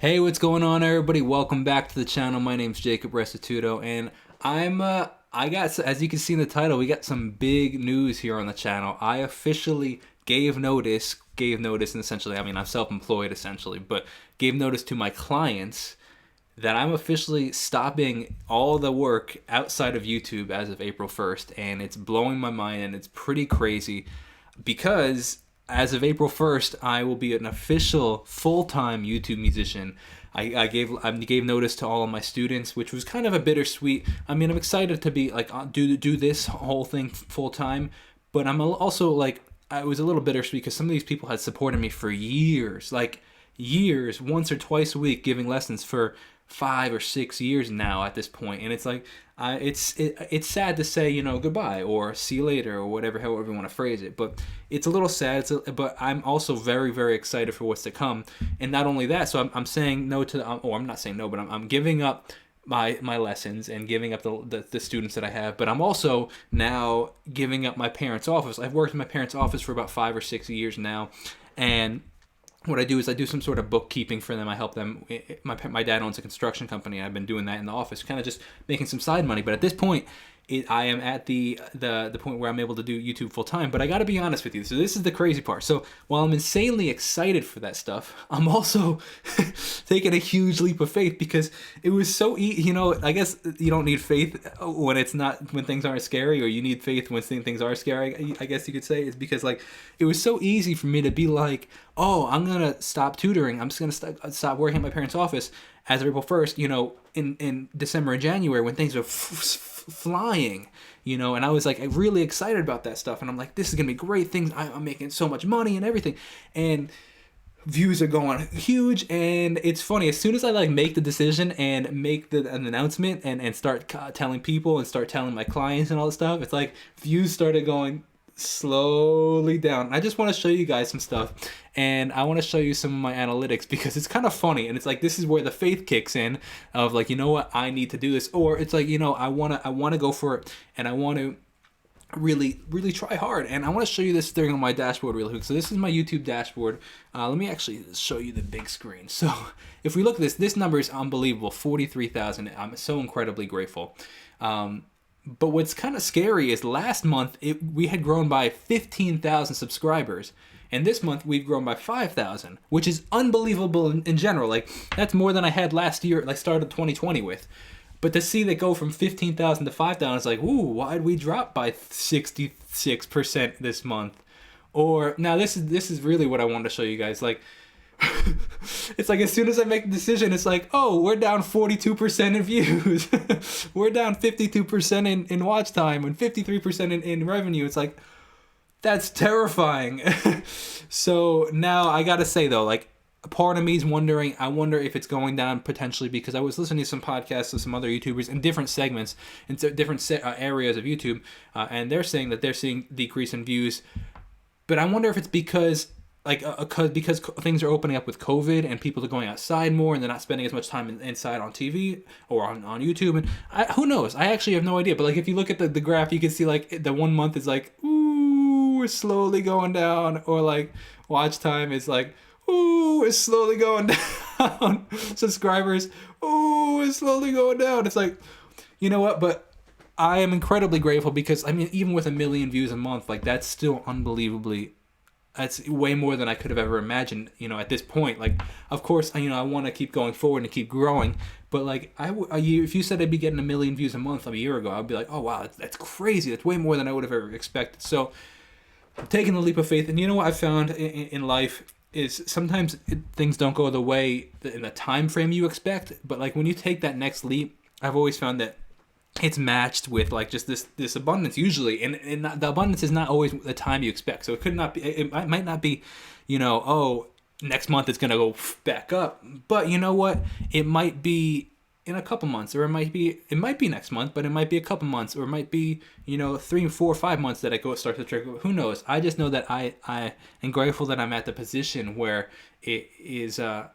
Hey, what's going on, everybody? Welcome back to the channel. My name's Jacob Restituto, and as you can see in the title, we got some big news here on the channel. I officially gave notice, and essentially, I'm self-employed essentially, but gave notice to my clients that I'm officially stopping all the work outside of YouTube as of April 1st, and it's blowing my mind, and it's pretty crazy because as of April 1st, I will be an official full-time YouTube musician. I gave notice to all of my students, which was kind of a bittersweet. I'm excited to be like do this whole thing full time, but I'm also like I was a little bittersweet because some of these people had supported me for years, once or twice a week, giving lessons for 5 or 6 years now at this point, and it's like it's sad to say goodbye or see you later or however you want to phrase it, but it's a little sad. But I'm also very, very excited for what's to come, and not only that, so I'm saying no to I'm not saying no, but I'm giving up my lessons and giving up the students that I have, but I'm also now giving up my parents' office. I've worked in my parents' office for about 5 or 6 years now, and what I do is I do some sort of bookkeeping for them. I help them. My dad owns a construction company, and I've been doing that in the office, kind of just making some side money. But at this point, I am at the point where I'm able to do YouTube full time. But I got to be honest with you. So this is the crazy part. So while I'm insanely excited for that stuff, I'm also taking a huge leap of faith because it was so easy. I guess you don't need faith when things aren't scary, or you need faith when things are scary. I guess you could say it's because it was so easy for me to be like, oh, I'm gonna stop tutoring. I'm just gonna stop working at my parents' office as of April 1st. In December and January when things were flying, and I was like really excited about that stuff, and I'm like, this is gonna be great things. I'm making so much money and everything, and views are going huge. And it's funny, as soon as I make the decision and make an announcement and start telling people and start telling my clients and all that stuff, it's like views started going slowly down. I just want to show you guys some stuff, and I want to show you some of my analytics because it's kind of funny, and it's like this is where the faith kicks in of like, what, I need to do this, or it's like, I want to go for it, and I want to really try hard. And I want to show you this thing on my dashboard really quick. So this is my YouTube dashboard. Let me actually show you the big screen. So if we look at this number is unbelievable, 43,000. I'm so incredibly grateful. But what's kind of scary is last month we had grown by 15,000 subscribers, and this month we've grown by 5,000, which is unbelievable in general. Like that's more than I had last year, started 2020 with. But to see that go from 15,000 to 5,000, it's like, ooh, why'd we drop by 66% this month? Or now this is really what I wanted to show you guys. It's like as soon as I make the decision, it's like, oh, we're down 42% in views. We're down 52% in watch time and 53% in revenue. It's like, that's terrifying. So now I gotta say though, a part of me is wondering, I wonder if it's going down potentially because I was listening to some podcasts of some other YouTubers in different segments, in different areas of YouTube, and they're saying that they're seeing decrease in views. But I wonder if it's because because things are opening up with COVID and people are going outside more and they're not spending as much time inside on TV or on YouTube. And who knows? I actually have no idea. But if you look at the graph, you can see the 1 month is ooh, we're slowly going down, or watch time is ooh, it's slowly going down. Subscribers, ooh, it's slowly going down. It's like, you know what? But I am incredibly grateful because even with 1 million views a month, that's still unbelievably. That's way more than I could have ever imagined, at this point. Of course, I want to keep going forward and keep growing. But if you said I'd be getting 1 million views a month a year ago, I'd be like, oh wow, that's crazy. That's way more than I would have ever expected. So I'm taking the leap of faith. And you know what I found in life is sometimes things don't go the way in the time frame you expect. But when you take that next leap, I've always found that it's matched with just this abundance usually, and the abundance is not always the time you expect. So it could not be, it might not be, oh, next month it's gonna go back up, but you know what, it might be in a couple months, or it might be next month, but it might be a couple months, or it might be 3, 4, 5 months that it starts to trigger. Who knows? I just know that I am grateful that I'm at the position where it is I'm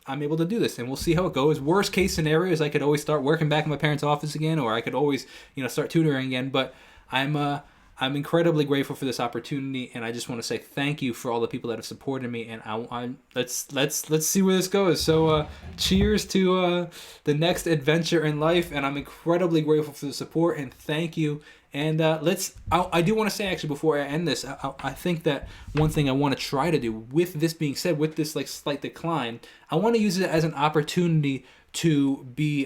able to do this, and we'll see how it goes. Worst case scenario is I could always start working back in my parents' office again, or I could always start tutoring again. But I'm I'm incredibly grateful for this opportunity, and I just want to say thank you for all the people that have supported me. And let's see where this goes. So, cheers to the next adventure in life, and I'm incredibly grateful for the support and thank you. And I do want to say actually before I end this, I think that one thing I want to try to do with this being said, with this like slight decline, I want to use it as an opportunity to be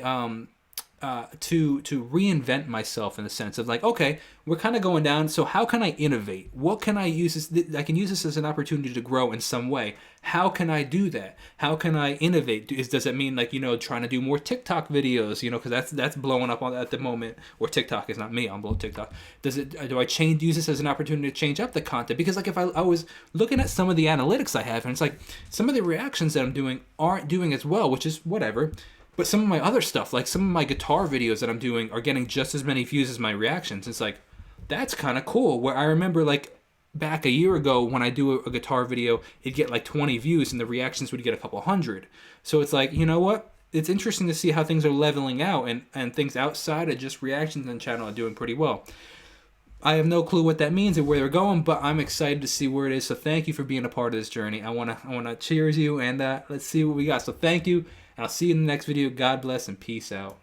to reinvent myself in the sense of like, okay, we're kind of going down, so how can I innovate? What can I use this? I can use this as an opportunity to grow in some way. How can I do that? How can I innovate? Does it mean like, trying to do more TikTok videos, because that's blowing up at the moment, or TikTok is not me, I'm blowing TikTok. Do I use this as an opportunity to change up the content? Because like if I was looking at some of the analytics I have, and it's like some of the reactions that I'm doing aren't doing as well, which is whatever. But some of my other stuff, like some of my guitar videos that I'm doing, are getting just as many views as my reactions. It's like, that's kind of cool. Where I remember like back a year ago when I do a guitar video, it'd get like 20 views and the reactions would get a couple hundred. So it's like, you know what? It's interesting to see how things are leveling out, and things outside of just reactions on the channel are doing pretty well. I have no clue what that means or where they're going, but I'm excited to see where it is. So thank you for being a part of this journey. I wanna cheers you, and let's see what we got. So thank you, and I'll see you in the next video. God bless and peace out.